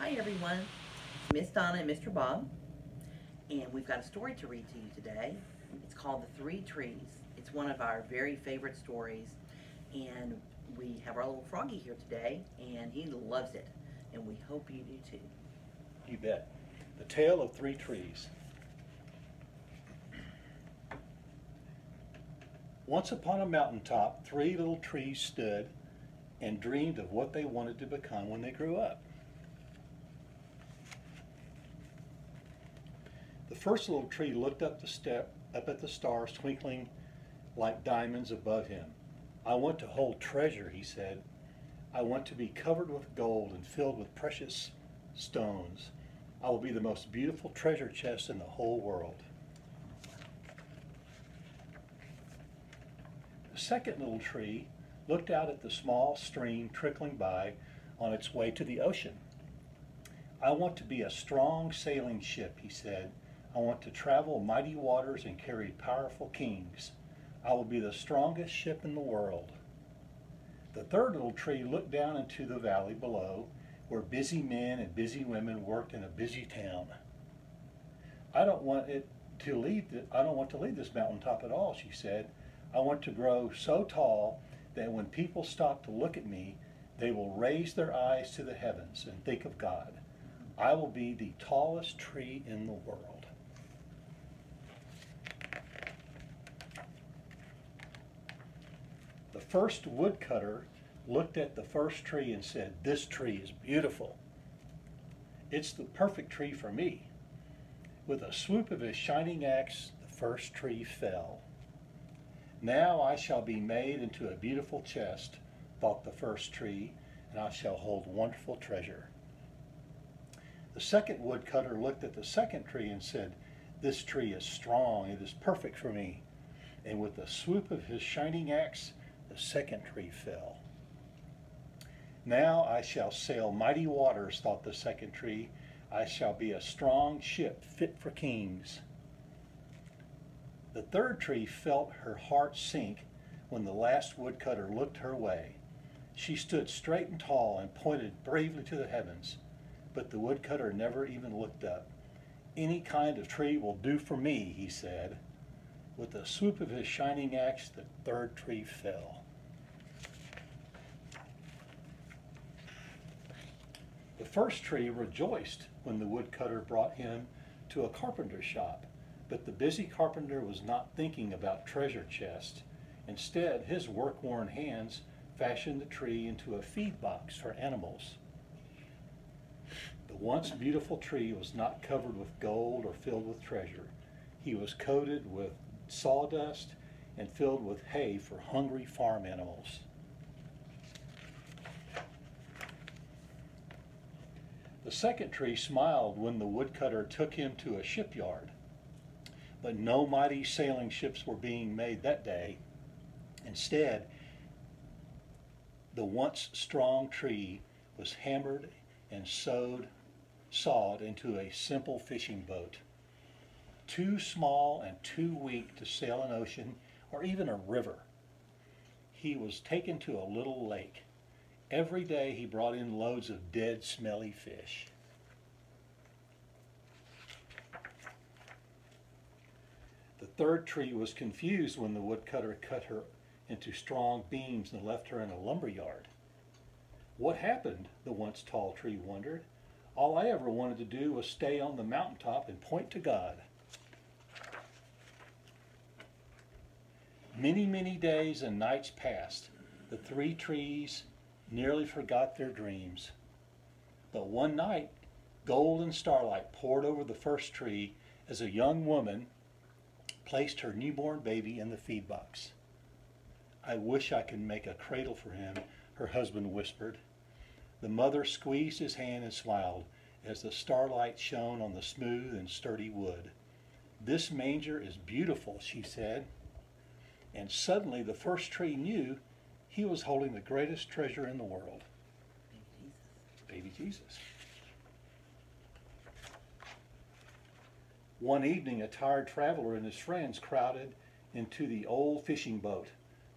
Hi everyone, it's Miss Donna and Mr. Bob, and we've got a story to read to you today. It's called The Three Trees. It's one of our very favorite stories, and we have our little froggy here today, and he loves it, and we hope you do too. You bet. The Tale of Three Trees. Once upon a mountaintop, three little trees stood and dreamed of what they wanted to become when they grew up. The first little tree looked up at the stars twinkling like diamonds above him. "I want to hold treasure," he said. "I want to be covered with gold and filled with precious stones. I will be the most beautiful treasure chest in the whole world." The second little tree looked out at the small stream trickling by on its way to the ocean. "I want to be a strong sailing ship," he said. "I want to travel mighty waters and carry powerful kings. I will be the strongest ship in the world." The third little tree looked down into the valley below, where busy men and busy women worked in a busy town. I don't want to leave this mountaintop at all," she said. "I want to grow so tall that when people stop to look at me, they will raise their eyes to the heavens and think of God. I will be the tallest tree in the world." The first woodcutter looked at the first tree and said, "This tree is beautiful. It's the perfect tree for me." With a swoop of his shining axe, the first tree fell. "Now I shall be made into a beautiful chest," thought the first tree, "and I shall hold wonderful treasure." The second woodcutter looked at the second tree and said, "This tree is strong. It is perfect for me." And with a swoop of his shining axe, the second tree fell. "Now I shall sail mighty waters," thought the second tree. "I shall be a strong ship fit for kings." The third tree felt her heart sink when the last woodcutter looked her way. She stood straight and tall and pointed bravely to the heavens, but the woodcutter never even looked up. "Any kind of tree will do for me," he said. With a swoop of his shining axe, the third tree fell. The first tree rejoiced when the woodcutter brought him to a carpenter's shop, but the busy carpenter was not thinking about treasure chests. Instead, his work-worn hands fashioned the tree into a feed box for animals. The once beautiful tree was not covered with gold or filled with treasure. He was coated with sawdust and filled with hay for hungry farm animals. The second tree smiled when the woodcutter took him to a shipyard. But no mighty sailing ships were being made that day. Instead, the once strong tree was hammered and sawed into a simple fishing boat. Too small and too weak to sail an ocean or even a river. He was taken to a little lake. Every day he brought in loads of dead, smelly fish. The third tree was confused when the woodcutter cut her into strong beams and left her in a lumber yard. "What happened?" the once tall tree wondered. "All I ever wanted to do was stay on the mountaintop and point to God." Many, many days and nights passed. The three trees nearly forgot their dreams. But one night, golden starlight poured over the first tree as a young woman placed her newborn baby in the feed box. "I wish I could make a cradle for him," her husband whispered. The mother squeezed his hand and smiled as the starlight shone on the smooth and sturdy wood. "This manger is beautiful," she said. And suddenly the first tree knew he was holding the greatest treasure in the world. Baby Jesus. One evening, a tired traveler and his friends crowded into the old fishing boat.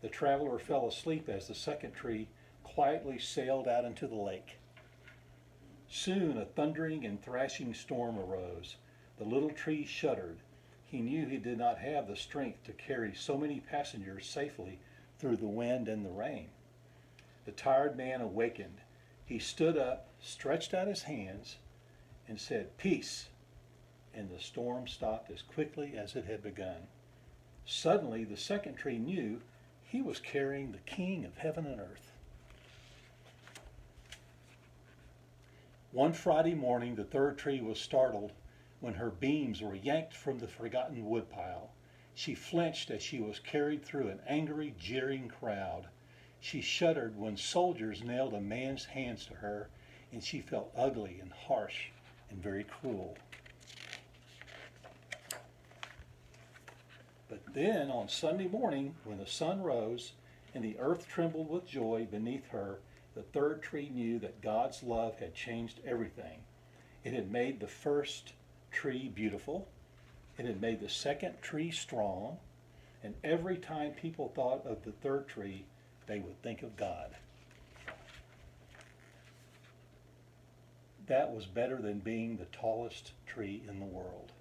The traveler fell asleep as the second tree quietly sailed out into the lake. Soon a thundering and thrashing storm arose. The little tree shuddered. He knew he did not have the strength to carry so many passengers safely through the wind and the rain. The tired man awakened. He stood up, stretched out his hands, and said, "Peace," and the storm stopped as quickly as it had begun. Suddenly, the second tree knew he was carrying the King of heaven and earth. One Friday morning, the third tree was startled when her beams were yanked from the forgotten woodpile. She flinched as she was carried through an angry, jeering crowd. She shuddered when soldiers nailed a man's hands to her, and she felt ugly and harsh and very cruel. But then on Sunday morning, when the sun rose and the earth trembled with joy beneath her, the third tree knew that God's love had changed everything. It had made the first tree beautiful. It had made the second tree strong. And every time people thought of the third tree, they would think of God. That was better than being the tallest tree in the world.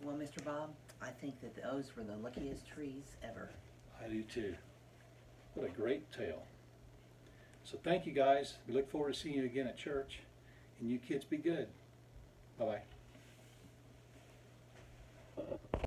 Well, Mr. Bob, I think that those were the luckiest trees ever. I do too. What a great tale. So thank you guys. We look forward to seeing you again at church. And you kids be good. Bye-bye.